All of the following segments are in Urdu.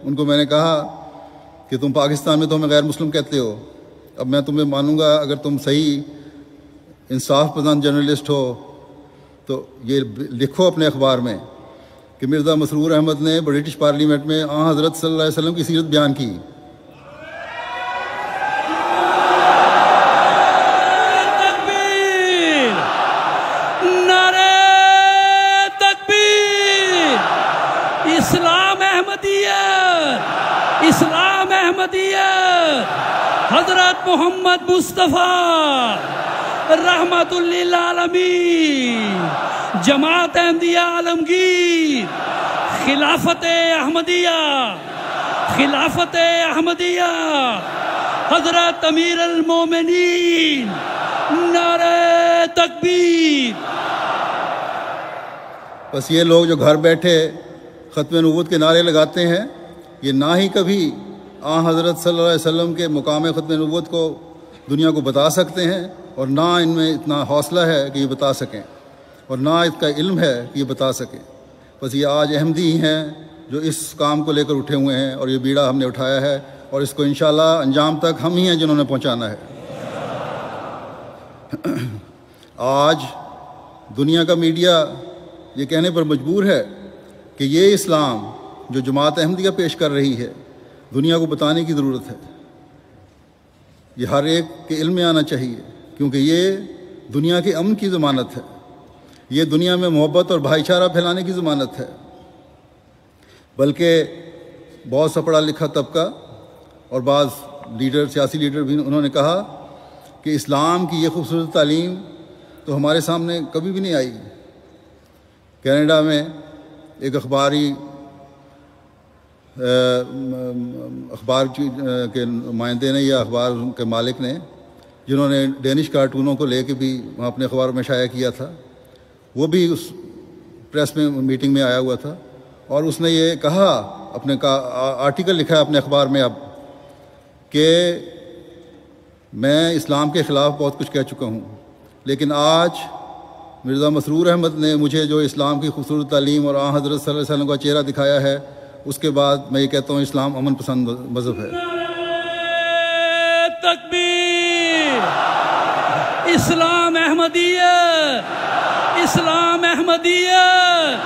ان کو میں نے کہا کہ تم پاکستان میں تو ہمیں غیر مسلم کہتے ہو، اب میں تمہیں مانوں گا اگر تم صحیح انصاف پسند جرنلسٹ ہو تو یہ لکھو اپنے اخبار میں کہ مرزا مسرور احمد نے برٹش پارلیمنٹ میں حضرت صلی اللہ علیہ وسلم کی سیرت بیان کی۔ اسلام احمدیت، حضرت محمد مصطفیٰ رحمت للعالمین، جماعت احمدیہ عالمگیر، خلافت احمدیہ، خلافت احمدیہ، حضرت امیر المومنین، نعرہ تکبیر۔ بس یہ لوگ جو گھر بیٹھے ختم نبوت کے نعرے لگاتے ہیں، یہ نہ ہی کبھی حضرت صلی اللہ علیہ وسلم کے مقام ختم نبوت کو دنیا کو بتا سکتے ہیں، اور نہ ان میں اتنا حوصلہ ہے کہ یہ بتا سکیں، اور نہ اس کا علم ہے کہ یہ بتا سکیں۔ بس یہ آج احمدی ہیں جو اس کام کو لے کر اٹھے ہوئے ہیں، اور یہ بیڑا ہم نے اٹھایا ہے، اور اس کو انشاءاللہ انجام تک ہم ہی ہیں جنہوں نے پہنچانا ہے۔ آج دنیا کا میڈیا یہ کہنے پر مجبور ہے کہ یہ اسلام جو جماعت احمدیہ پیش کر رہی ہے دنیا کو بتانے کی ضرورت ہے، یہ ہر ایک کے علم میں آنا چاہیے، کیونکہ یہ دنیا کے امن کی ضمانت ہے، یہ دنیا میں محبت اور بھائی چارہ پھیلانے کی ضمانت ہے۔ بلکہ بہت سا پڑھا لکھا طبقہ اور بعض لیڈر، سیاسی لیڈر بھی، انہوں نے کہا کہ اسلام کی یہ خوبصورت تعلیم تو ہمارے سامنے کبھی بھی نہیں آئی۔ کینیڈا میں ایک اخبار کے نمائندے نے یا اخبار کے مالک نے، جنہوں نے ڈینش کارٹونوں کو لے کے بھی وہاں اپنے اخبار میں شائع کیا تھا، وہ بھی اس پریس میں میٹنگ میں آیا ہوا تھا، اور اس نے یہ کہا، اپنے آرٹیکل لکھا ہے اپنے اخبار میں اب، کہ میں اسلام کے خلاف بہت کچھ کہہ چکا ہوں، لیکن آج مرزا مسرور احمد نے مجھے جو اسلام کی خوبصورت تعلیم اور حضرت صلی اللہ علیہ وسلم کا چہرہ دکھایا ہے، اس کے بعد میں یہ کہتا ہوں اسلام امن پسند مذہب ہے۔ تکبیر! اسلام احمدیت، اسلام احمدیت،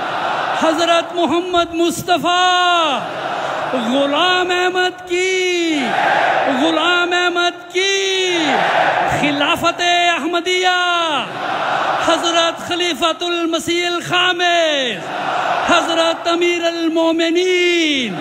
حضرت محمد مصطفیٰ، غلام احمد کی، غلام احمد کی، خلافت احمدیہ، حضرت خلیفۃ المسیح الخامس، حضرت امیر المومنین،